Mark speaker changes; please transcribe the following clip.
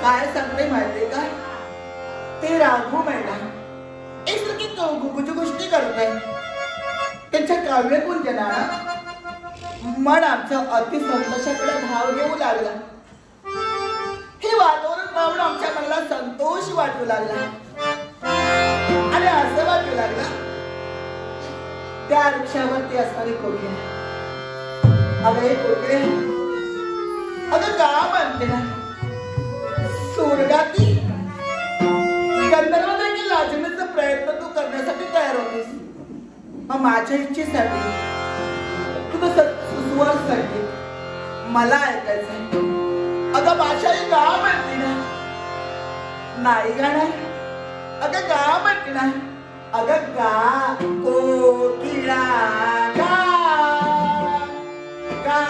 Speaker 1: काय सांगते माहितीये का? ते राघू मैदान एकसारखी गुबुजी गोष्टी करते. त्यांच्या काव्य गुंजनानं मन आमचं अति संतोषाकडे धाव घेऊ लागला. हे वातावरण पाहून आमच्या मनाला संतोष वाटू लागला आणि असं वाटू लागला त्या वृक्षावरती असणारी कोकिळ, अगं हे कोकिळ, अगं का म्हणते ना स्वर्गाती गंधर्व देखील लाजण्याचा प्रयत्न तू करण्यासाठी तयार होतीस. मग माझ्या इच्छेसाठी तू तसं सुस्वर संगीत मला ऐकायचंय. अगं माझ्याही गा म्हणते ना, नाही गाणार, अगं गा म्हणते ना, अगं गा कोकिळा गा गा